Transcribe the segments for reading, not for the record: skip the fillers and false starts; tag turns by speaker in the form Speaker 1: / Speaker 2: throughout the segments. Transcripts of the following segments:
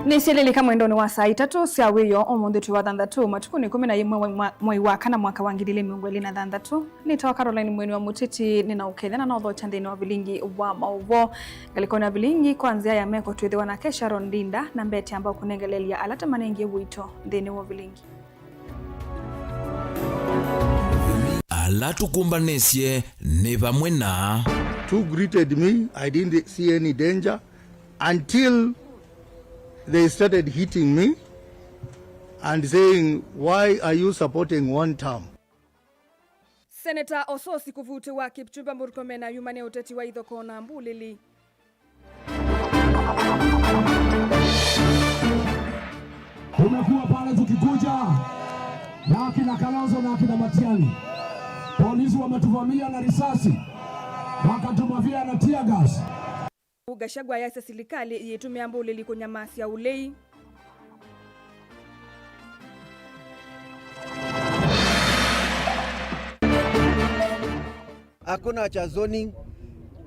Speaker 1: Nisililika mwendoni wa saa 3 cia wiyo omunthe twi wa thanthatu matuku ni 11 mwei wa kana mwaka wa 2026 nitawa Caroline Mweni wa Mutiti ninaukethana na uthocha nthini wa vilingi wa mauvo galikona vilingi kwanzia ya meko twithiwa na Kesha Rondinda na mbete ambao kunengelelia alata manengi wito nthini wa vilingi
Speaker 2: alatu kumbanesie ni vamwe na
Speaker 3: two greeted me. I didn't see any danger until they started hitting me and saying, why are you supporting one term?
Speaker 1: Senator Ososi kuvutiwa Kipchumba Murkomen na yumane uteti wa ithoko na Mbulili.
Speaker 4: Tumekuwa pale tukikuja na akina Kalonzo na akina Matiani. Polisi wametuvamia na risasi, wakatumavia na tear gas.
Speaker 1: Gachagua yasa serikali yetumia Mbulili kunyamasia ulei.
Speaker 5: Hakuna cha zoning,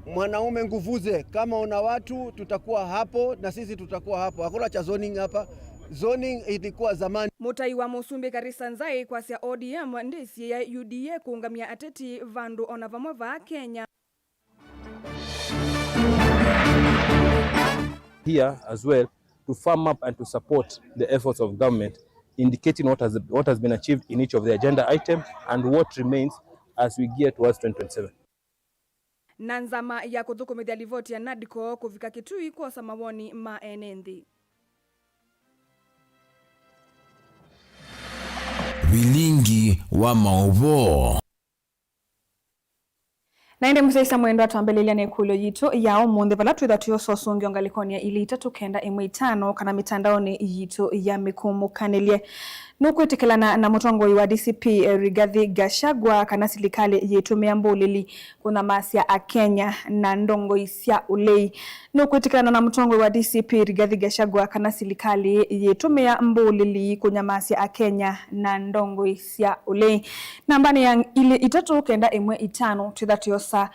Speaker 5: mwanaume nguvuze, kama una watu tutakuwa hapo na sisi tutakuwa hapo. Hakuna cha zoning hapa. Zoning ilikuwa zamani.
Speaker 1: Mutai wa Musumbi Karisa Nzai kwa sia ODM ndisi ya UDA kuungamia ateti vandu ona vamwe va Kenya.
Speaker 6: Here as well to firm up and to support the efforts of government, indicating what has been achieved in each of the agenda items and what remains as we gear towards 2027.
Speaker 1: Nanzama ya kuthukumithia livoti ya NADCO kufika Kitui kwa samawoni maenendi.
Speaker 2: vilingi wa mauvo
Speaker 1: Naende msaisa mwendo atuambelelia na ikulo yitu ya omunthe vala twitha tuyososungio ngalikonia ili 395 kana mitandaoni yitu ya mikumukanelie nukwitikilana na mutongoi wa DCP Rigathi Gachagua kana serikali yetumia Mbulili kuna masia a Kenya na ndongo cia ulei nukwitikilana na mutongoi wa DCP Rigathi Gachagua kana serikali yetumia Mbulili kuna masia a Kenya na ndongo cia ulei nambani ya ili 395 twitha tuyosa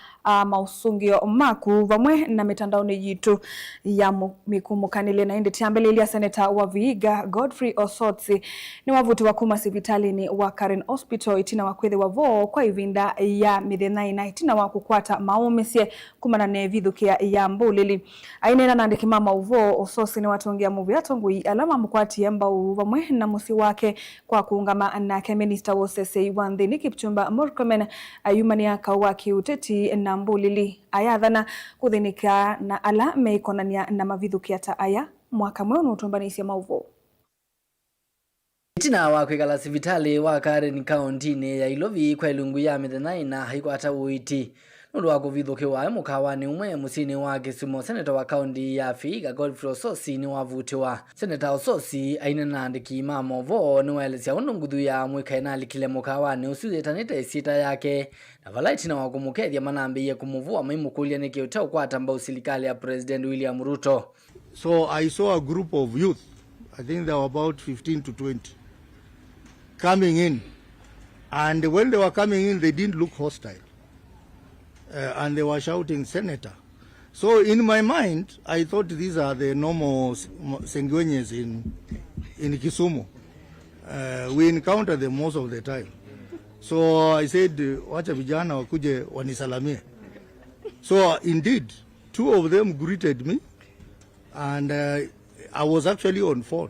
Speaker 1: mausungio maku vamwe na mitandaoni yitu ya mikumukanelie na indi tiambelelia Senator wa Vihiga Godfrey Osotsi ni wavuti wa kuma sivitalini wa Karen Hospital itina wakwethe wa vo kwa ivinda ya mithenya itina wa kukwata maumisie kumana na vithukia ya Mbulili ainena na ndiki mama uvo Ososi ni watongia muvi atongui alama mkwati mbau vamwe na musi wake kwa kuungama na Minister Wosese wa nthini Kipchumba Murkomen ayumani akawa kiuteti na Mbulili ayathana kuthinika na ala meikonania na mavithukia ta aya mwaka mweu nutumbanisia mauvo
Speaker 7: Itina wa kwikala sivitali wa Karen County ya Ilovi kwa ilungu ya mithenya na haikwata uiti nundu wa kuvithukiwa mukawani umwe musini wa Kisumu. Senator wa kaunti ya Vihiga Godfrey Ososi ni wavutiwa. Senator Ososi aina na ndiki mama vo ni welesya undu nguthu ya mwikaina likile mukawani usuyetanite isita yake na vala itina wa kumukethia manambiye kumuvua maimukulia niki utakwata mbau serikali ya President William Ruto.
Speaker 3: So I saw a group of youth, I think there were about 15 to 20, coming in. And when they were coming in, they didn't look hostile. And they were shouting, Senator. So in my mind, I thought these are the normal Sengwenyes in Kisumu. We encounter them most of the time. So I said, wacha vijana wakuje wanisalamie. So indeed, two of them greeted me. And I was actually on phone.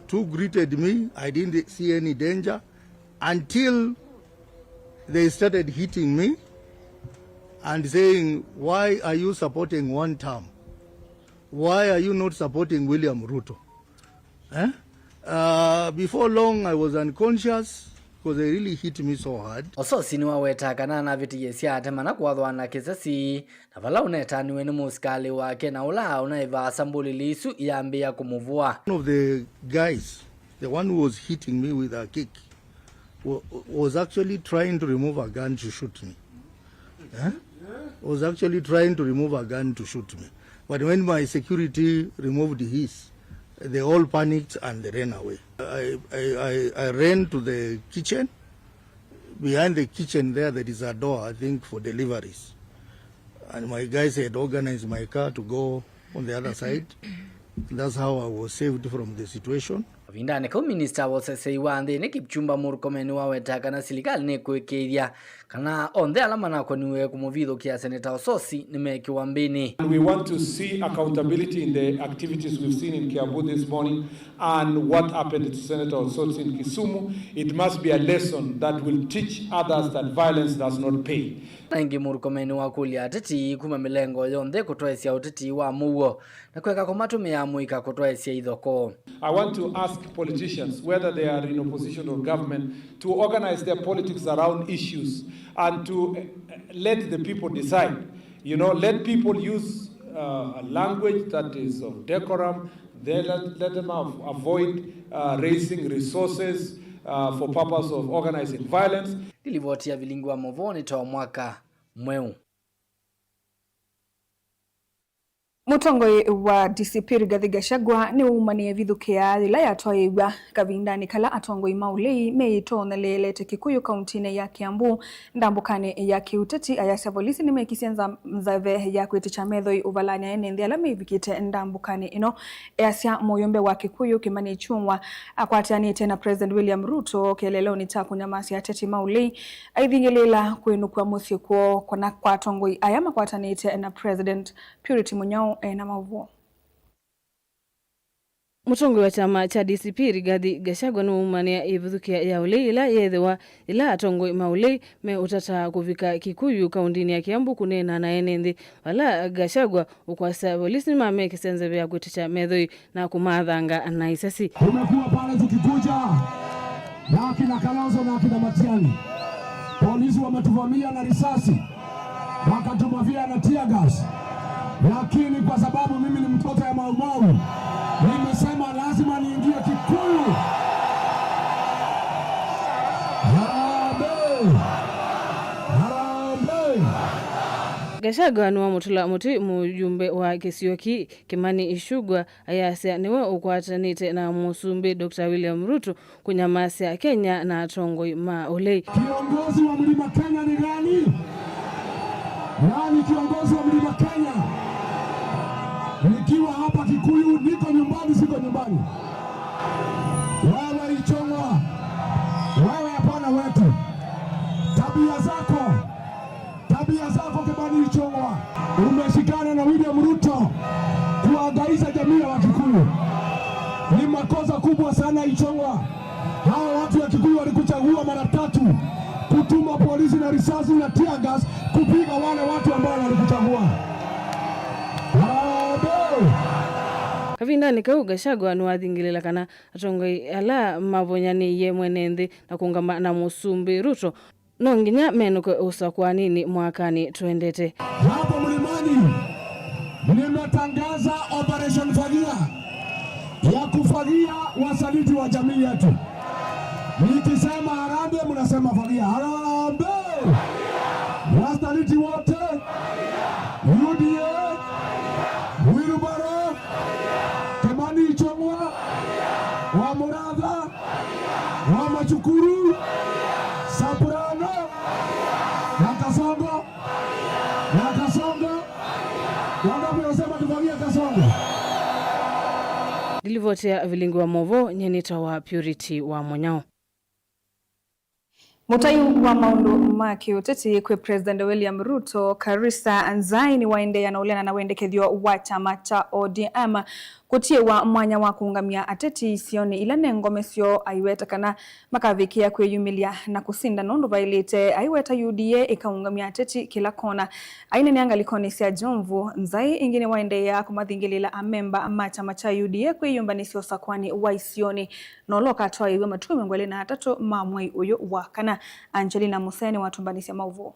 Speaker 3: Two greeted me. I didn't see any danger until they started hitting me and saying, why are you supporting one term? Why are you not supporting William Ruto? Before long, I was unconscious because they really hit me so hard.
Speaker 7: Ososi ni waweta kana na viti yesia temana kwathwa na kisasi na vala uneta niwe ni musikali wake na ula unaiva Mbulili isu iambia kumuvua.
Speaker 3: One of the guys, the one who was hitting me with a kick, was actually trying to remove a gun to shoot me. Was actually trying to remove a gun to shoot me. But when my security removed his, they all panicked and they ran away. I ran to the kitchen. Behind the kitchen there is a door, I think, for deliveries. And my guys had organized my car to go on the other side. That's how I was saved from the situation.
Speaker 7: Vindane kau minister wa sese wande ne Kipchumba Murkomen waweta kana serikali ne kuekeria kana onde alama na koniwe kumovido kia Senator Ososi nimekiwa mbini.
Speaker 8: We want to see accountability in the activities we've seen in Kiambu this morning and what happened to Senator Ososi in Kisumu. It must be a lesson that will teach others that violence does not pay.
Speaker 7: Nangi Murkomen wa kulia ateti kuma milengo yonde kutoesia uteti wa muwo na kuweka komatu ya muika kutoesia idhoko.
Speaker 8: I want to ask politicians, whether they are in opposition or government, to organize their politics around issues and to let the people decide. You know, let people use a language that is of decorum. They let them avoid raising resources for purpose of organizing violence.
Speaker 7: Dilivotia vilingwa movoni toa mwaka mweu.
Speaker 1: Mutongoi wa DCP Rigathi Gachagua ni umanie vithukia ila yatoiwa kavindani kala atongoi maulei meitonelele Kikuyu kauntine ya Kiambu ndambukane ya kiuteti ayasya polisi ni mekisianza mzave ya kuiticha methoi uvalanya ene ala mevikite ndambukane ino ayasya moyombe wa Kikuyu Kimani Ichung'wa akwatiani tena President William Ruto kelelo ni takunyamasi ateti maulei aithingelela kwenukwa muthikuo kona kwa tongoi ayama kwatanite na President Purity Munyao na mavuo.
Speaker 9: Mutongo wa chama cha DCP Rigathi Gachagua no umania ivuthukia ya ulei ila yethewa ila atongo maulei me utata kuvika Kikuyu kaundini ya Kiambu kunena na enende wala Gachagua ukwasa polisi mame kisenze ya kuticha methoi na kumathanga na isasi.
Speaker 4: Umekuwa pale tukikuja na kina Kalonzo na kina Matiani. Polisi wametuvamia na risasi. Wakatumavia na tear gas. Lakini kwa sababu mimi ni mtoto ya Mau Mau, nimesema lazima niingie Kikuyu. Harambee! Harambee!
Speaker 9: Gachagua nuwa mutula muti mujumbe wa Kisioki Kimani Ichung'wa ayasya niwe ukwatanite na musumbi Dr. William Ruto kunyamasya Kenya na atongoi maulei.
Speaker 4: Kiongozi wa Mlima Kenya ni gani? Nani kiongozi wa Mlima Kenya? Nikiwa hapa Kikuyu, niko nyumbani, siko nyumbani. Wewe Ichung'wa, wewe hapana wetu. Tabia zako Kimani Ichung'wa, umeshikana na William Ruto kuangaisha jamii ya Wakikuyu. Ni makosa kubwa sana Ichung'wa. Hao watu wa Kikuyu walikuchagua mara 3 kutuma polisi na risasi na tear gas kupiga wale watu ambao walikuchagua.
Speaker 9: Kavindani kau Gachagua nuwathingilela kana atongoi ala mavonyani ye mwenende na kungama na musumbi Ruto no nginya menuko usakwa nini mwakani tuendete.
Speaker 4: Hapo mlimani nimetangaza Operation Fagia ya kufagia wasaliti wa jamii yetu. Nikisema harambee mnasema fagia. Harambee! Wasaliti wote UDA Wilbaro Kimani Ichung'wa wa Muratha wa Machukuru Sabrano na Kasongo wangapi wasema tufagia Kasongo.
Speaker 9: Dilivotia vilingi wa movo nyenita wa Purity wa Munyao.
Speaker 1: Mutai wa maundu maki uteti kwe President William Ruto Karisa Anzaini waende na ulena na wende kedhio wa chama cha ODM kutie wa mwanya wa kuungamia ateti isioni ilane ngomesio aiweta kana makavikia kwe yumilia na kusinda nondo vailite aiweta UDA ikaungamia ateti kila kona aina nianga likoni siya Jomvu Nzai ingine waende ya kumadhingilila amemba chama cha UDA kwe yumbanisio sakwani wa isioni noloka atoa iwe matume mwele na atato mamwai uyo wakana. Angelina Museni watumbanisia mauvo.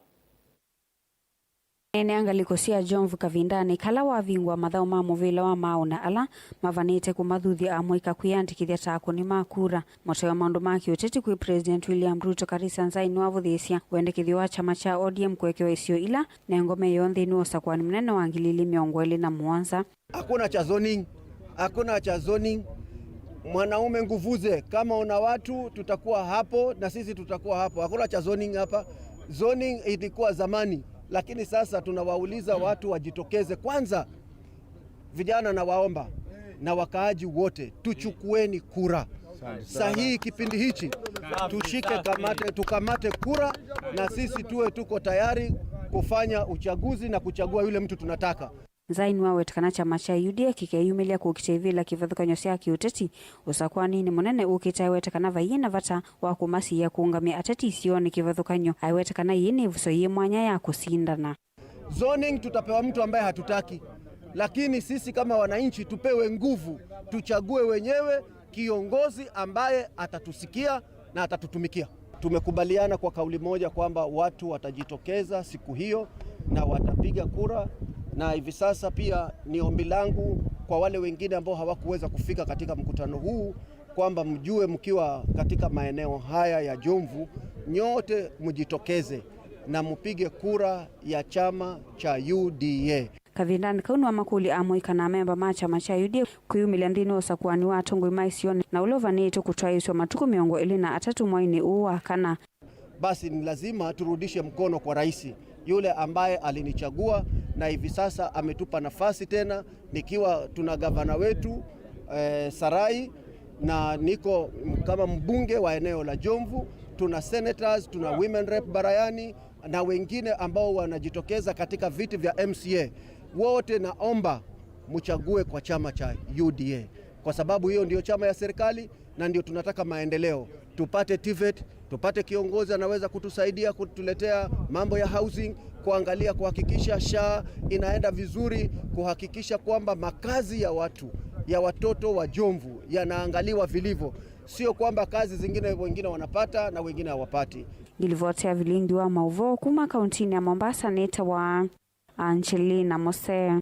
Speaker 10: Ene angalikosia Jomvu Kavindani kala wavingwa mathao mamuvila wa mauna ala mavanite kumadhuthia amwika kuyandikithia tako ni makura motewa maundu maki uteti kwi President William Ruto Karisa Nzaini wavuthisia wendekithio wa chama cha ODM kwekewa isio ila na ngome yonthe ni osakwani mnene wa 2007.
Speaker 5: Hakuna cha zoning. Mwanaume nguvuze, kama una watu tutakuwa hapo na sisi tutakuwa hapo. Hakuna cha zoning hapa. Zoning ilikuwa zamani, lakini sasa tunawauliza watu wajitokeze. Kwanza vijana na waomba, na wakaaji wote, tuchukueni kura sahihi kipindi hichi, tukamate kura, na sisi tuko tayari kufanya uchaguzi na kuchagua yule mtu tunataka.
Speaker 10: Zaini wawetakana chama cha UDA kikeyumilia kukitevila kivathukanyo cia kiuteti usakwani ni munene ukitaiwetakana vaiyina vata wa kumasi ya kuungamia ateti isioni kivathukanyo aiwetakana yini vuso ye mwanya ya kusindana.
Speaker 5: Zoning tutapewa mtu ambaye hatutaki, lakini sisi kama wananchi tupewe nguvu, tuchague wenyewe kiongozi ambaye atatusikia na atatutumikia. Tumekubaliana kwa kauli moja kwamba watu watajitokeza siku hiyo na watapiga kura, na hivi sasa pia ni ombi langu kwa wale wengine ambao hawakuweza kufika katika mkutano huu kwamba mjue mkiwa katika maeneo haya ya Jomvu nyote mjitokeze na mpige kura ya chama cha UDA.
Speaker 10: Kavindani kaunwa makuli amoika na memba ma chama cha UDA kuyumilia ndini usakuani wa tongoi maisioni na ulovanito kutwaiswa matuku miongo ilina atatu mwaini uwa kana.
Speaker 5: Basi ni lazima turudishe mkono kwa rais yule ambaye alinichagua na hivi sasa ametupa nafasi tena, nikiwa tuna gavana wetu Sarai na niko kama mbunge wa eneo la Jomvu, tuna senators, tuna women rep Barayani na wengine ambao wanajitokeza katika viti vya MCA. Wote naomba mchague kwa chama cha UDA kwa sababu hiyo ndio chama ya serikali na ndio tunataka maendeleo. Tupate TVET, tupate kiongozi anaweza kutusaidia kutuletea mambo ya housing, kuangalia kuhakikisha SHA inaenda vizuri, kuhakikisha kwamba makazi ya watoto wa Jomvu yanaangaliwa vilivyo, sio kwamba kazi zingine wengine wanapata na wengine hawapati.
Speaker 10: Ilivotea Vilindi wa Mauvo kuma kauntini ya Mombasa neta wa Angelina Mosea.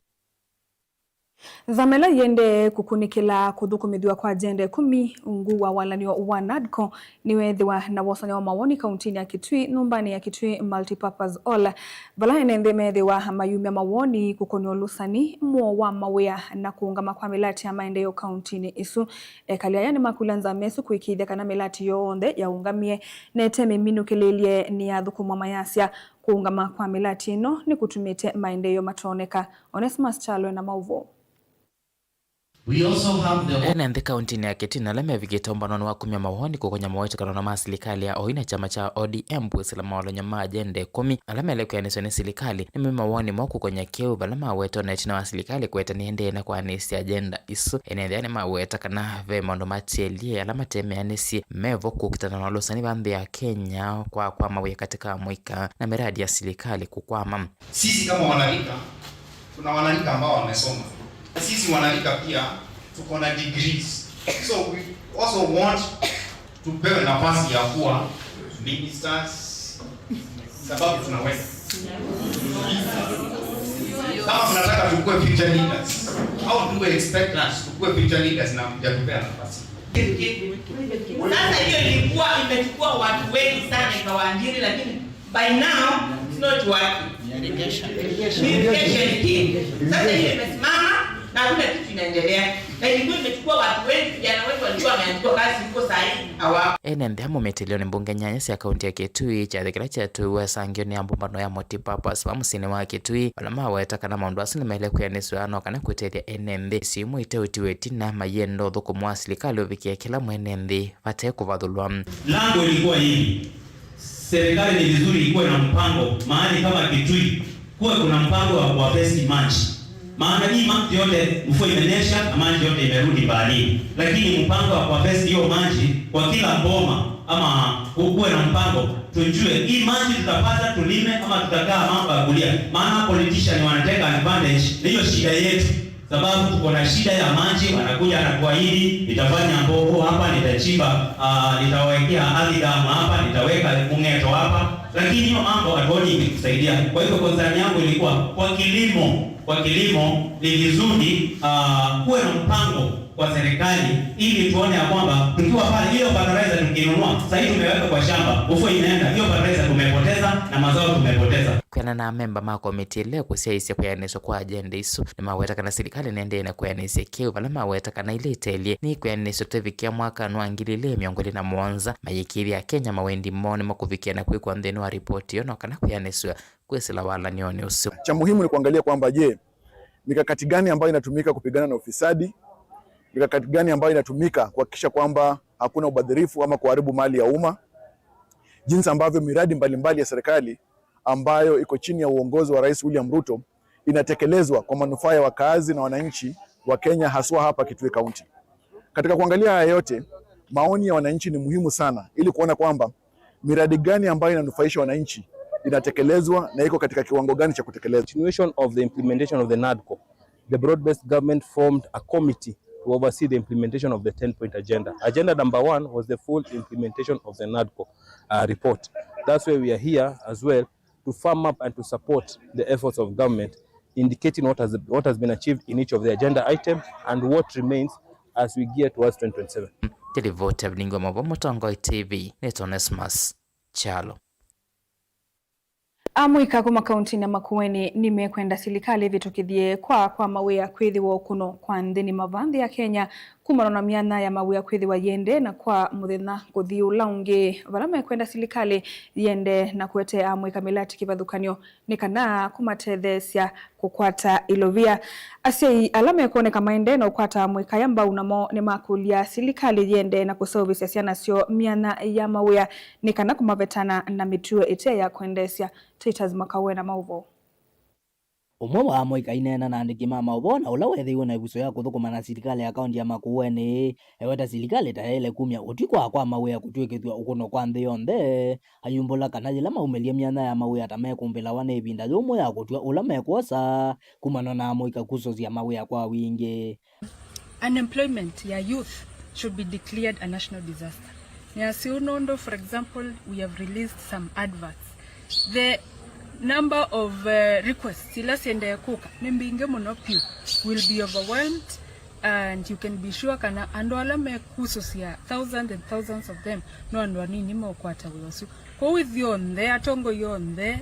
Speaker 1: Zamela yende kukunikila kuthukumithwa kwa agenda 10 ungu wa walanio wa NADCO niwethiwa na wasanya wa mawoni kauntini ya Kitui numbani ya Kitui Multipurpose Hall vala enende methiwa mayumia mawoni kukonyo lusani mwo wa mawea na kuungama kwa milati ya maendeleo kauntini isu kalia yani makulanza mesu kuikithia kana milati yonthe ya ungamie nete miminu kililie ni ya thukumwa mayasia kuungama kwa milati ino ni kutumite maendeleo matoneka. Onesmus Chalo na Mauvo.
Speaker 11: We also have the NND County ya Kitui na leme vigitombano wa kumya mawoni kukonya mawete kanona masilikali ya oina chama cha ODM bwesila mawalonya maajende 10 alame leku ya nisoni silikali ni mawoni moku konya keu balama weto na itina wasilikali kuweta niende na kwa nisi agenda isu enende ya maweta kana ve mondo matielie alama teme ya nisi mevo kukitana na lusani bambi ya Kenya kwa mawe katika mwika na miradi ya silikali kukwama.
Speaker 12: Sisi kama wanalika tuna wanalika ambao wamesoma. Sisi wanalika pia tuko na degrees, so we also want to pewe nafasi ya kuwa ministers sababu tunaweza. Kama tunataka tukue future leaders, how do we expect us tukue future leaders na kujatupea nafasi?
Speaker 13: Sasa hiyo ilikuwa imechukua watu wengi sana ikawaajiri, lakini by now it's not working. Irrigation. Sasa hiyo imesimama na kuna kitu inaendelea. Na ilikuwa imechukua watu wengi, vijana wetu walikuwa wameandikwa kazi huko sahihi hawa.
Speaker 11: Enende amo metilio ni mbunge nyanyasi ya kaunti ya Kitui chathikira chetu wesangio ni ambumbano ya Multipurpose wa musini wa Kitui walama wetaka na maundu asili mele kuyaniswa ano kana kuteria enende simu iteutiweti na mayendo thuku mwasilikali uvikia kila mwenende vate kuvathulwa.
Speaker 14: Lango ilikuwa hivi, serikali ni vizuri ikuwe na mpango mahali kama Kitui kuwe kuna mpango wa kuwapesi maji. Maana hii maji yote mvua imenyesha na maji yote imerudi baharini. Lakini mpango wa kuwapesi hiyo maji kwa kila boma ama kuwe na mpango tujue hii maji tutapata tulime ama tutakaa mambo ya kulia. Maana politicians wanateka advantage na hiyo shida yetu. Sababu tuko na shida ya maji, wanakuja na kuahidi nitafanya mbogo hapa, nitachimba nitawekea ardhi damu hapa, nitaweka mungeto hapa, lakini hiyo mambo hatuoni ikitusaidia. Kwa hivyo concern yangu ilikuwa kwa kilimo ni vizuri kuwe na mpango kwa serikali ili tuone ya kwamba tukiwa pale hiyo fertilizer tukinunua sasa hivi tumeweka kwa shamba, mvua inaenda, hiyo fertilizer tumepoteza na mazao tumepoteza.
Speaker 11: Kwa na memba ma committee leo kusiaisia kuyanisha kwa agenda isu ni maweta kana serikali nende na kuyanisha keu vala maweta kana ile itelie ni kuyanisha tuvikia mwaka nwangilile miongoni na mwanza mayikiri ya Kenya mawendi mone makuvikia na kuikwa ndeni wa ripoti yono kana kuyanisha kwesila wala nione usu.
Speaker 15: Cha muhimu ni kuangalia kwamba je, mikakati gani ambayo inatumika kupigana na ufisadi mikakati gani ambayo inatumika kuhakikisha kwamba hakuna ubadhirifu ama kuharibu mali ya umma, jinsi ambavyo miradi mbalimbali ya serikali ambayo iko chini ya uongozi wa Rais William Ruto inatekelezwa kwa manufaa ya wakazi na wananchi wa Kenya, haswa hapa Kitui County. Katika kuangalia haya yote, maoni ya wananchi ni muhimu sana ili kuona kwamba miradi gani ambayo inanufaisha wananchi inatekelezwa na iko katika kiwango gani cha kutekelezwa.
Speaker 6: Continuation of the implementation of the NADCO, the broad-based government formed a committee to oversee the implementation of the 10-point agenda. Agenda number 1 was the full implementation of the NADCO report. That's why we are here as well to firm up and to support the efforts of government, indicating what has been achieved in each of the agenda items and what remains as we gear towards 2027.
Speaker 11: Televote Blingo Mavomotongoi TV, Netonesmas Chalo.
Speaker 1: Amuika kuma kaunti na Makueni nimekwenda serikali vitukithie kwa mawia kwithiwa kuno kwa nthini mavandhi ya Kenya kumana na miana ya mawia kwithiwa yende na kwa muthina kuthiula ungi varama kwenda serikali yende na kwete amuika milati kivathukanio nikana kumatethesia kukwata ilovia asei alama kuoneka maende na ukwata amuika yamba unamo ni makulia serikali yende na kuservice ciana cio miana ya mawia nikana kumavetana na mituo ite ya kuendesia Titas Makawe na Mauvo.
Speaker 16: Umwe wa amuika inena na andiki mama ubona ula wethiwe na ibuso ya kuthukuma na serikali ya kaunti ya Makueni eweta serikali taele kumya utikwa kwa mawea kutwekethwa ukuno kwa nthi yonthe ayumbula kana jila maumelia miana ya mawea tamekumbila wane ibinda yomwe ya kutwa ula mekwosa kumana na amuika kusosia mawea kwa wingi.
Speaker 17: Unemployment ya youth should be declared a national disaster. Niasiunondo, for example, we have released some adverts. The number of requests ilasende kuka nimbinge monopio will be overwhelmed, and you can be sure kana andwala me kusosia thousands and thousands of them no andwani nimo kwata wiyosu ko with yonde atongo yonde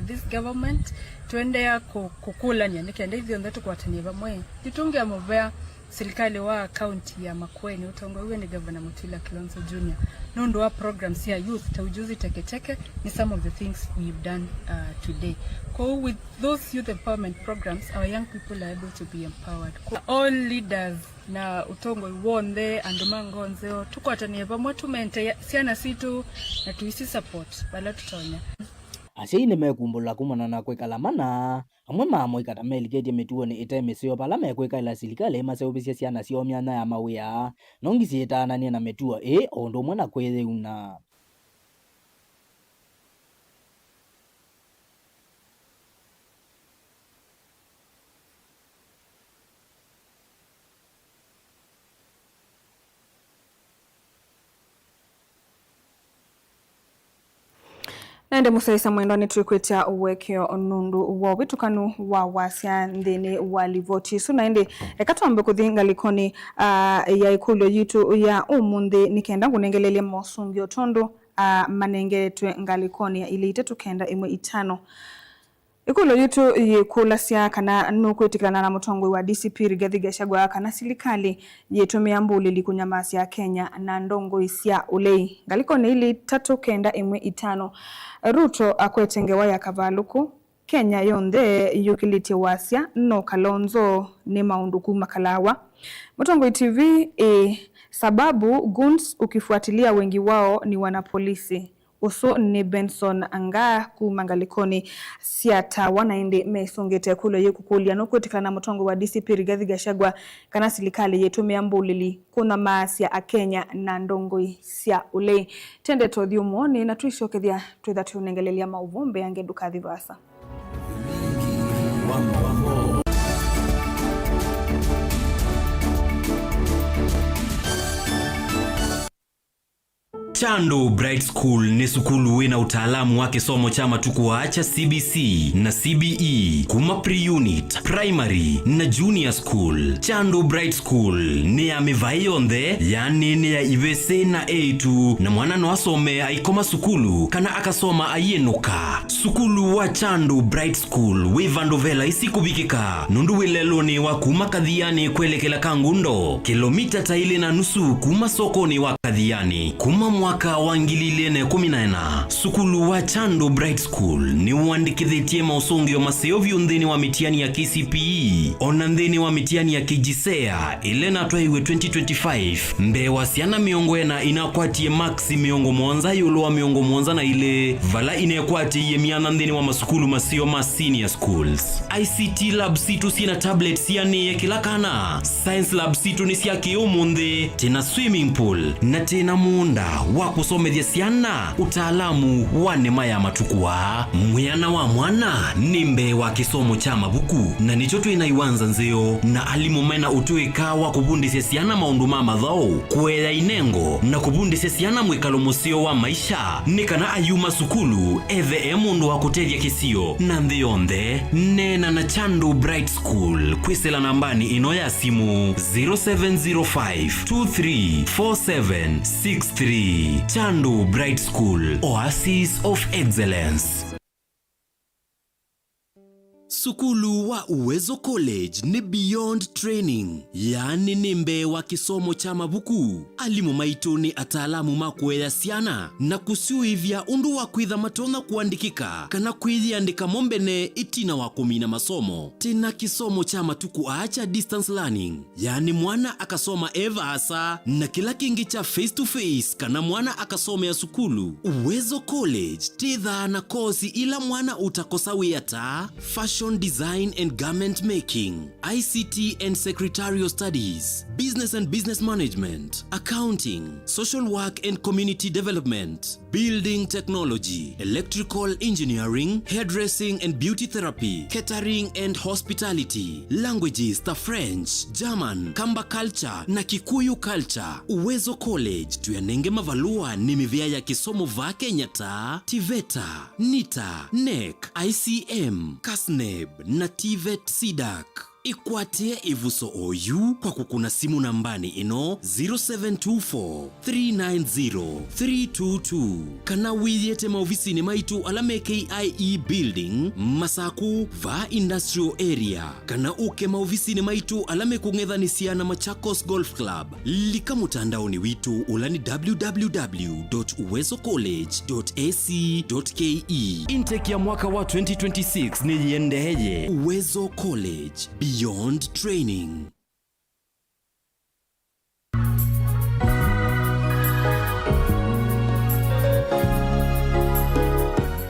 Speaker 17: this government twende ya kukulanya nikende yonde tukwatania bamwe titunge amovea serikali wa county ya Makueni utongo iwe ni Governor Mutula Kilonzo Jr. Nondo wa programs ya youth taujuzi teketeke ni some of the things we've done today. With those youth empowerment programs, our young people are able to be empowered. All leaders na utongo iwonde andumangonzeo tukwatania bamwe tumente siana situ na tuisi support bala tutonya.
Speaker 16: Asei nimekumbula kumana na kwekala mana amwe mamo ikatameliketie mituo ni itemesio pala mekweka ila serikali maseubisia ciana cio miana ya mawia nongisiitanania na mituo ondo mwana kwithiuna.
Speaker 1: Nende musaisa mwendoni tuikwetia uwekio nundu wa witukanu wa wasia nthini walivoti su naende ekatwambe kuthinga likoni ya ikulu yitu ya umunthi nikenda kunengelelia mosungio tondo manengetwe ngalikoni ya ili itetu kenda imwe itano. Ikulu yitu yikulasia kana nukwitikana na mutongwe wa DCP Rigathi Gachagua kana serikali yetumia mbuli likunyamasia Kenya na ndongo isia ulei ngalikoni ili tatu kenda imwe itano. Ruto akwetengewa ya kavaluku Kenya yonde yukiliti wasia no Kalonzo ni maunduku makalawa. Mutongwe TV sababu guns ukifuatilia wengi wao ni wanapolisi. Uso ni Benson anga kumangalikoni siata wanaende mesongete kulo yekukulia nokwetikana na mutongo wa DCP Rigathi Gachagua kana serikali yetumia mbulili kuna maasia a Kenya na ndongoi sia ule tende tothio muone na tuishokethia twetha tunengelelia mauvombe yangeduka thivasa.
Speaker 18: Chando Bright School ni sukulu wina utaalamu wake somo chama tukuwaacha CBC na CBE kuma pre-unit, primary na junior school. Chando Bright School ni ya mivayonde yani ni ya ivese na A2 na mwana no asome aikoma sukulu kana akasoma ayenuka. Sukulu wa Chando Bright School wivandovela isikubikika nundu wileloni wa kuma Kadhiani kuelekela Kangundo kilomita taili na nusu kuma sokoni wa Kadhiani kuma mwaka wa 2014 sukulu wa Chando Bright School ni uandikithitie mausungio maseo vyunthini wa mitiani ya KCPE ona nthini wa mitiani ya KJSEA ile natwaiwe 2025 mbewa ciana miongo ena inakwatie maxi miongo mwanza yulo wa miongo mwanza na ile vala inekwatie miana nthini wa masukulu maseo ma senior schools. ICT lab situ sina tablets yani kila kana. Science lab situ ni cia kiumundi tena swimming pool na tena munda wa kusomethia ciana utaalamu wa nema ya matukua. Mwiana wa mwana nimbe wa kisomo cha mabuku na nicho twinaiwanza nzeo na alimu mena utuika wa kubundisya ciana maundu ma mathau kuela inengo na kubundisya ciana mwikalo musio wa maisha nikana ayuma sukulu ethe mundu wa kutethia kisio na nthionthe nena na Chando Bright School kwisela nambani ino ya simu 0705234763. Chando Bright School, Oasis of Excellence. Sukulu wa Uwezo College ni beyond training, yani nimbe wa kisomo cha mabuku. Alimu maitu ni ataalamu makuea ciana na kusiuivya undu wa kwitha matona kuandikika kana kwithiandika mombene itina wa kumina masomo. Tena kisomo cha matuku acha distance learning, yani mwana akasoma eva asa na kila kingi cha face to face kana mwana akasomea sukulu. Uwezo College titha na kozi ila mwana utakosa wiyata fashion design and garment making, ICT and secretarial studies, business and business management, accounting, social work and community development, building technology, electrical engineering, hairdressing and beauty therapy, catering and hospitality, languages ta French, German, Kamba culture na Kikuyu culture. Uwezo College tuyanenge mavalua ni mivya ya kisomo va Kenya ta TVETA, NITA, NEC, ICM, KASNEB na TVET SIDAC. Ikwatie ivuso oyu kwa kukuna simu nambani ino 0724-390-322 kana wiyete maofisini maitu alame KIE building Masaku va industrial area kana uke maofisini maitu alame kungethanisia na Machakos Golf Club lika mutandaoni witu ulani www.uwezocollege.ac.ke. Intake ya mwaka wa 2026 ni yendeye Uwezo College beyond training.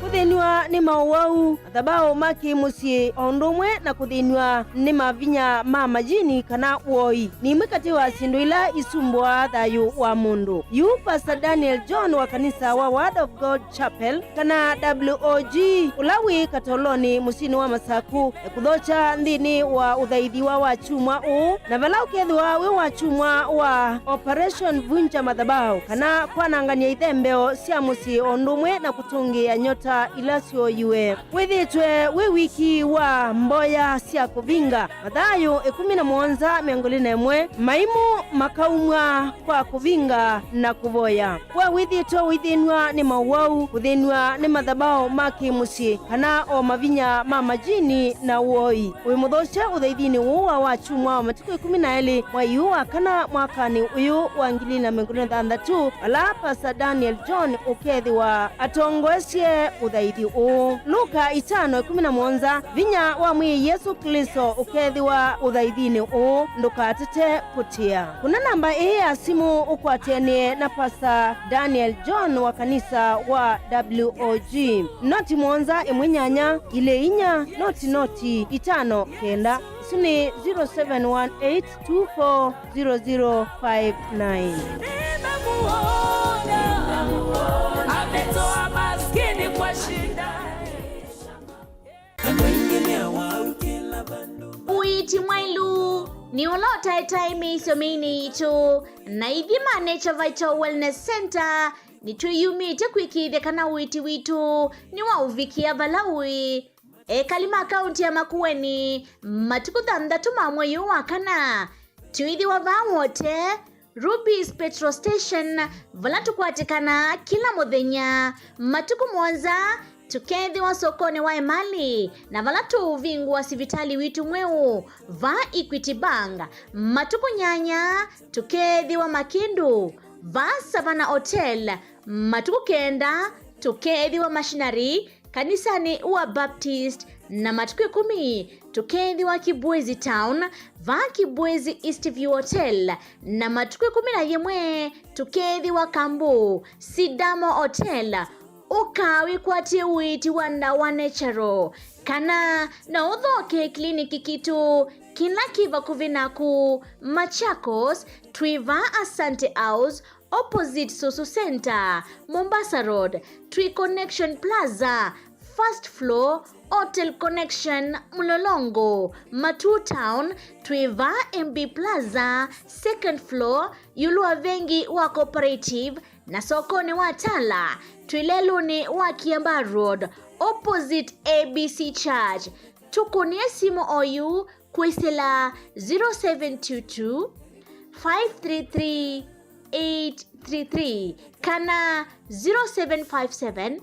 Speaker 19: Kuthinwa ni mauwau athabao maki musie ondomwe na kuthinwa ni mavinya ma majini kana woi ni mwikati wa sindu ila isumbwa thayu wa mundu. Yu Pastor Daniel John wa kanisa wa Word of God Chapel kana WOG ulawi katoloni musini wa Masaku kuthocha nthini wa uthaithi wa chumwa u na vala ukethwa we wa chumwa wa Operation Vunja Madhabao kana kwanangania ithembeo cia musie ondomwe na kutungia nyota ila sio yue. Withitwe we wiki wa mboya cia kuvinga mathayo 11:1 maimu makaumwa kwa kuvinga na kuvoya. We withitwe withinwa ni mauwau kuthinwa ni madhabao maki musie kana o mavinya ma majini na woi. We muthosha uthaithini uwa wa chumwa wa matuku 12 mwai wa kana mwakani uyu wa 2023 ala Pastor Daniel John ukethiwa atongoesye uthaithi u. Luka 5:11 vinya wa mwi Yesu Kristo ukethiwa uthaithini u ndukatete kutia. Kuna namba hii ya simu ukwatenie na Pastor Daniel John wa kanisa wa WOG noti monza imwenyanya ile inya noti 5 kenda suni 0718240059.
Speaker 20: Uiti mwailu ni ulota etaimi isomini itu na ithima Nature Vital Wellness Center ni tuyumite kwikithia kana uiti witu ni wa uvikia valaui kalima kaunti ya Makueni matuku 6 mwei wa kana tuithi wa vawote Ruby's Petrol Station valatu kwatikana kila muthenya matuku 1 tukethi wa sokoni wa Emali na valatu vingu wa sivitali witu mweu va Equity Bank matuku 8 tukethi wa Makindu va Savana Hotel matuku kenda tukethiwa Machinery kanisani wa Baptist na matuku 10 tukethiwa Kibwezi Town va Kibwezi Eastview Hotel na matuku 11 tukethiwa Kambu Sidamo Hotel ukawi kwati witi wanda wa Natural kana na uthoke kliniki kitu kila kiva kuvinaku Machakos Twiva Asante House opposite Susu Center Mombasa Road Tree Connection Plaza first floor Hotel Connection Mlolongo Matu Town Twiva MB Plaza second floor Yulua Vengi wa Cooperative na sokoni wa Tala Twileluni wa Kiamba Road opposite ABC Church. Tukunie simu oyu kuisila 0722 533 833 kana 0757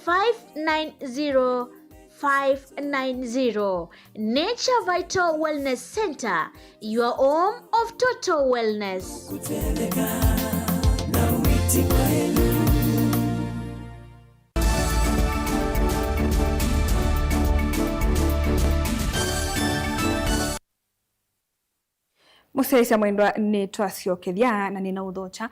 Speaker 20: 590 590. Nature Vital Wellness Center, your home of total wellness.
Speaker 1: Musaisa mwendwa ni twasiokethia na nina udhocha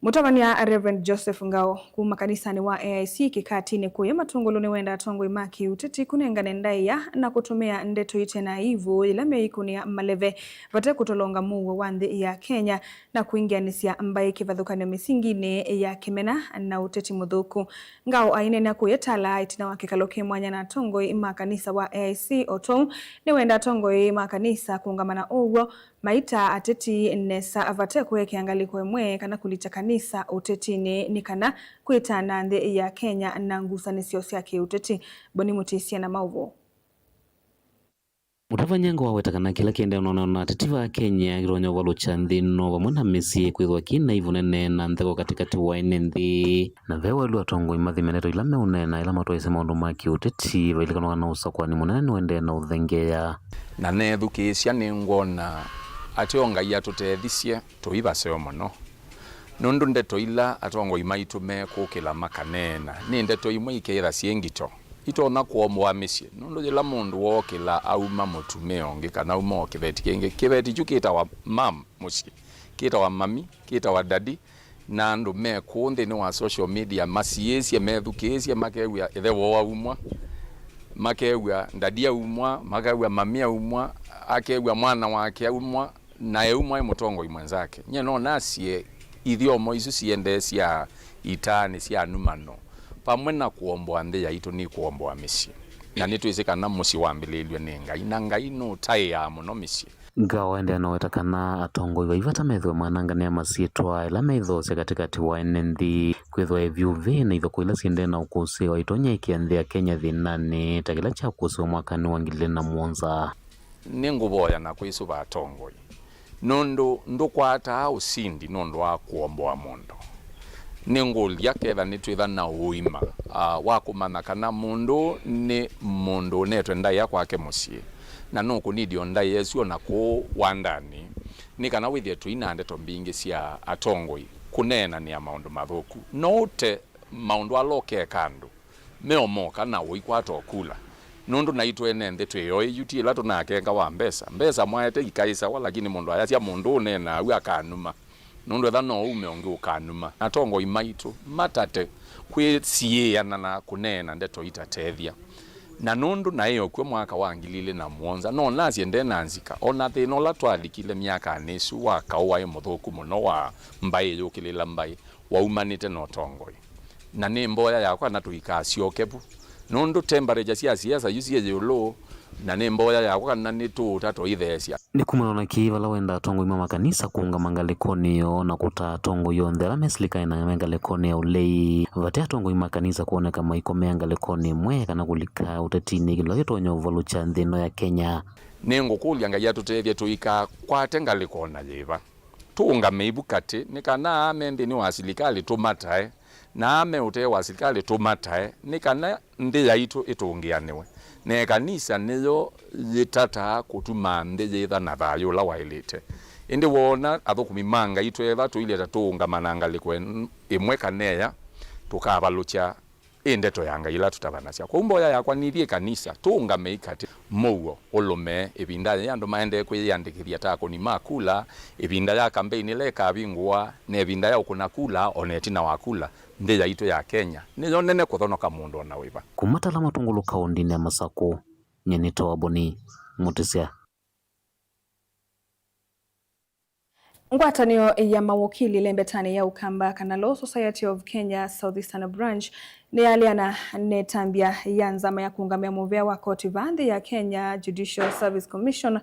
Speaker 1: mutamania Reverend Joseph Ngao kuma kanisani wa AIC kikatini kuya matunguluni wenda atongo imaki uteti kunengane ndaiya na kutumia ndeto ite na ivu ila meikunia maleve vate kutolonga muwe wandhi ya Kenya na kuingianisia ambaye kivadhukane misingine ya kimena na uteti mudhuku. Ngao ainene kuya tala itina wakikaloke mwanya na atongo imakanisa wa AIC otong ni wenda atongo imakanisa kuungamana uwo maita ateti nesa avate kwe kiangaliko emwe kana kulita kanisa uteti ni kana kuitana ndhe ya Kenya na ngusanisio syake uteti boni mutisia na mauvo.
Speaker 21: Mutavanyango wawetakana kila kiende unaona atetiwa Kenya gironyo walucha nthino vamwe misi kwithwa kina ivunene na nthego katikati wa nthi na vewa ilu atongo imathimeneto ila meunena ila matwaise maundu maki uteti vailikanoga na usakwani munene niwende na uthengeya
Speaker 22: na nethukisya ningwona ateo Ngai atutethithie tuivaseo muno nundu ndeto ila atongo imaitu mekukila makanena ni ndeto imwe ikeitha ciengito itona kuomwa misye nundu jila mundu wokila auma mutumeo ngi kana auma okiveti kingi kiveti chukita wa mam musyi kita wa mami kita wa dadi na andu mekunthi ni wa social media masiyesye methukisye makewia ithewo wa umwa makewia ndadia umwa makewia mamia umwa akewia mwana wake umwa na eumwa mutongo imwenzake nye no nasie ithiomo isu ciende cia itani cia numano pamwe na kuomboa nthi yaitu ni kuomboa misyi na nitwisikana musyi wambililwe ni Ngai na Ngai no tai ya muno misyi.
Speaker 21: Ngao ende anawetakana atongo iva ivata methwe mwanangania masietwa ila methose katikati wa nthi kwithwa evyuvi na itho kuila siende na ukusi wa itonya ikianthia Kenya thinani takila cha ukusi wa mwakani wa 2007
Speaker 22: ni nguvoya na kwisuva atongo nundu ndukwata usindi nundu wa kuomboa mundu ni ngulia ketha nitwitha na uima wa kumana kana mundu ni mundu netwe ndai ya kwake musyi na nuku nidio ndai yesio na ku wandani ni kana withie tuina ndeto mbingi cia atongoi kunena ni maundu mathuku note maundu aloke kandu meomoka na uikwato kula nundu na itwene nthi twiyoi yuti ila tunakenga wa mbesa mwaete ikaisa wala lakini mundu ayasia mundu nena au akanuma nundu etha no ume ongi ukanuma atongo imaitu matate kwisiana na kunena ndeto itatethia na nundu na iyo kwe mwaka wa 2007 no nasie ndena nzika ona thino la twalikile miaka nesu wa kauwa muthuku muno wa mbai yukilila mbai wa umanite no tongoi na ni mboya yakwa na tuikaciokepu nundu temperature cia siasa yusie yulo na ni mboya yakwa na ni tutato ithesia
Speaker 21: ni kumana kivala wenda atongo ima makanisa kuunga mangalikoni yo na kuta atongo yonthe la meslika na mangalikoni ya ulei vate atongo ima kanisa kuoneka maiko mangalikoni mwe kana kulika utetini kilo yotonyo valucha nthino ya Kenya
Speaker 22: ni ngukulia Ngai atutethie tuika kwate ngalikona yiva tuunga meibukati ni kana amende ni wa serikali tumatae na ame ute wa serikali tumatae ni kana ndi yaitu itungianiwe ne kanisa niyo yitata kutuma ndi yitha na thayo la wailite indi wona athukumi itwetha tuile tatungamananga likwe imwe kaneya tukabalucha indeto yanga ila tutabanasya kwa umboya yakwa nithie kanisa tungame ikati muo ulume ibinda yandu maende kwiyandikithia tako ni makula ibinda ya campaign ile kabingwa ne ibinda ya ukunakula onetina wakula ndeya ito ya Kenya niyo nene kuthonoka mundu na wiba
Speaker 21: kumatala matungulu kaundini ya Masako Nyenito Waboni Mutisia.
Speaker 1: Ngwatanio ya mawakili lembetani ya Ukamba kana Law Society of Kenya Southeastern Branch ni aliana netambia ya nzama ya kuungamia muvea wa koti vandhi ya Kenya Judicial Service Commission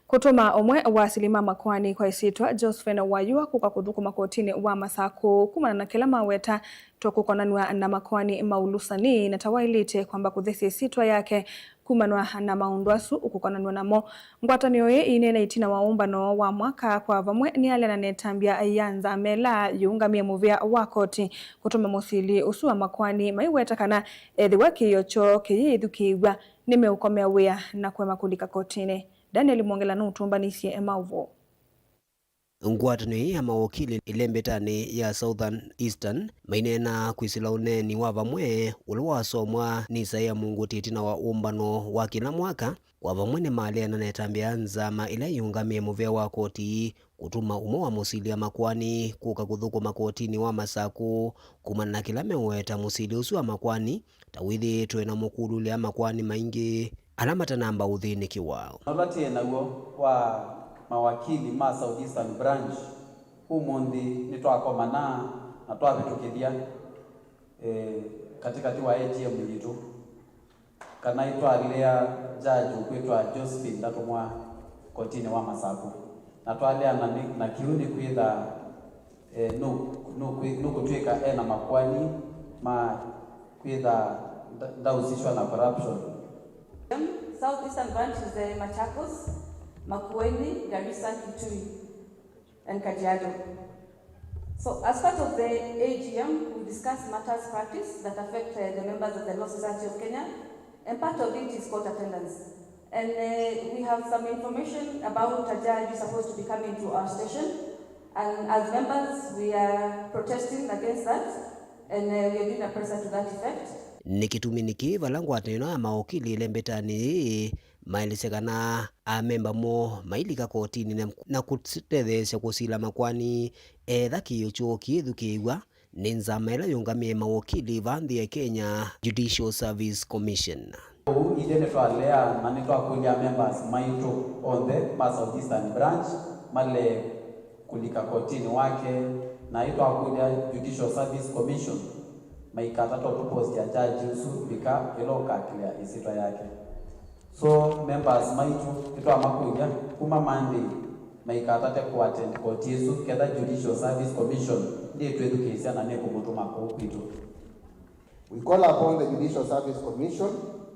Speaker 1: kutuma omwe wa silima makwani kwa isitwa Josephine Wayua kuka kuthuku makotini wa Masako kumana na kila maweta tokukonanwa na makwani maulusani na tawailite kwamba kuthesi isitwa yake kumanwa na maundwasu ukukonanwa namo. Ngwatanio ye inene itina waumbano wa mwaka kwa vamwe ni aliana netambia ya nzame la yungamia muvea wa koti kutuma musili usua makwani maiweta kana edhiwa kiyocho kiyithukiwa nimeukomea wea na kwema kulika kotini. Daniel Mwongela nutumbanisye emauvo.
Speaker 2: Ngwatanio ya mawakili ilembetani ya Southern Eastern mainena kwisila uneni wa vamwe uliwasomwa ni Isaiah Mungu titina wa umbano wa kila mwaka wa vamwe ni maliana netambia nzama ila yungamie muvea wa koti kutuma umo wa musili ya makwani kuka kuthuku makotini wa Masako kumana na kila meweta musili usu wa makwani tawithi twena mukulu ya makwani maingi alamata namba uthini kiwao.
Speaker 3: Nolati naguo wa mawakili ma Southeastern Branch umundi nitwakomana na twavitukithia katikati wa AGM yitu kana itwalea jaji kwitwa Josephine ndatumwa kotini wa Masako na twalea na kiuni kwitha no kutwika na makwani ma kwitha ndausishwa na corruption.
Speaker 23: Southeastern Branch is the Machakos, Makueni, Garissa, Kitui, and Kajiado. So as part of the AGM, we discuss matters practice that affect the members of the Law Society of Kenya, and part of it is court attendance. And we have some information about a judge who's supposed to be coming to our station, and as members, we are protesting against that, and we are doing a presser to that effect.
Speaker 2: Nikituminiki valangwatanio ya mawakili lembetani mailesekana amemba mo mailika kotini na kutethesya kusila makwani etha kiyocho kithukiwa ni nzama ila yungamie mawakili vanthi ya Kenya Judicial Service Commission.
Speaker 3: Idene twalea na nitwakulia members maitu on the Southeastern Branch male kulika kotini wake na itwakulia Judicial Service Commission maikata to post ya jaji usu bika eloka clear isitwa yake. So members maitu kitwa makuya kuma Monday maikata te ku attend court yesu keda Judicial Service Commission ndi twedukesia na neko mutuma ko kwitu.
Speaker 24: We call upon the Judicial Service Commission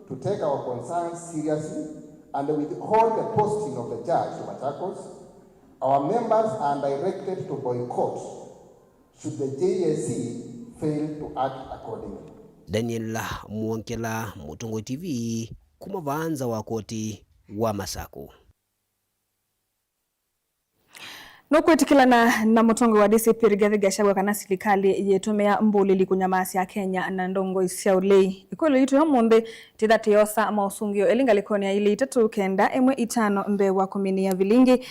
Speaker 24: to take our concerns seriously and withhold the posting of the judge to Machakos. Our members are directed to boycott should the JSC fail to act accordingly.
Speaker 2: Daniel Mwongela, Mutungo TV, kuma vanza wa koti wa Masako.
Speaker 1: Nokwetikilana na mutongo wa DCP Rigathi Gachagua kana serikali yetumia mbulili kunyamasi ya Kenya na ndongo isiaulei ikolo yitu ya monde tithate yosa mausungio elinga likonia ili itatu kenda emwe itano mbe wa kumini ya vilingi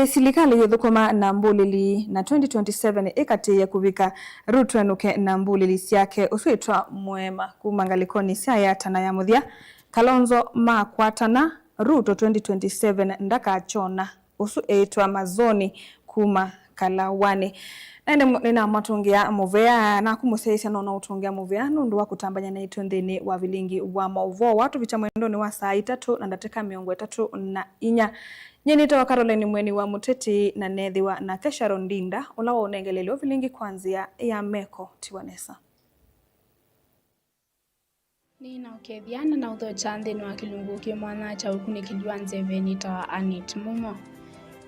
Speaker 1: serikali yethukuma na mbulili na 2027 ikati ya kuvika Ruto enuke na mbulili siake uswitwa mwema kumangalikoni siaya tana ya muthia Kalonzo makwatana Ruto 2027 ndaka chona usu eitwa mazoni kuma Kalawani. Nina matungia muvea na kumuseisya na utungia muvea nundu wa kutambanya na itundhini wa vilingi wa mauvo watu vicha mwendoni wa saa 3 na ndateka miongo 3 Nyenito wa Caroline Mweni wa Muteti na nethiwa na Kesharo Ndinda ulawa unengelelio vilingi kwanzia ya Meko Tiwanesa.
Speaker 25: Nina ukethiana na utho chanthini wa kilungu ki mwana cha ukunikiliwa nzeve nita Anit Mumo.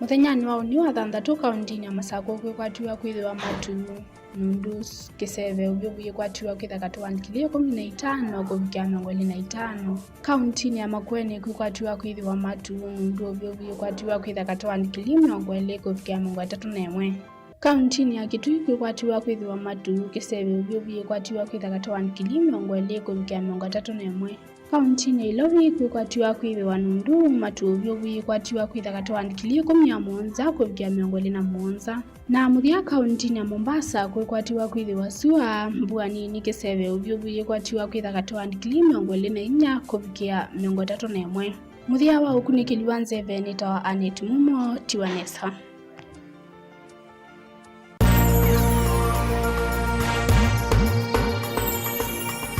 Speaker 25: Muthenyani wao ni wa thanthatu kaundini ya Masako kwikwatiwa kwithiwa matu nundu kiseve uvyo vikwatiwa kwithaka wandikilio 15 kuvikia 25. Kauntini ya Makueni kukwatiwa kwithiwa matu nundu uvyo vikwatiwa kwithaka wandikilio 20 kuvikia 31. Kauntini ya Kitui kukwatiwa kwithiwa matu kiseve uvyo vikwatiwa kwithaka wandikilio 20 kuvikia 31. Kauntini ya Ilovi kukwatiwa kwithiwa nundu matu uvyo vikwatiwa kwithaka wandikilio 17 kuvikia 27. Na muthia kauntini ya Mombasa kukwatiwa kwithiwa sua mbua nini kiseve uvyo vikwatiwa kwithaka wandikilio 24 kuvikia 31. Muthia wa ukunikiliwa nzeve nitawa Anet Mumo Tiwanesa.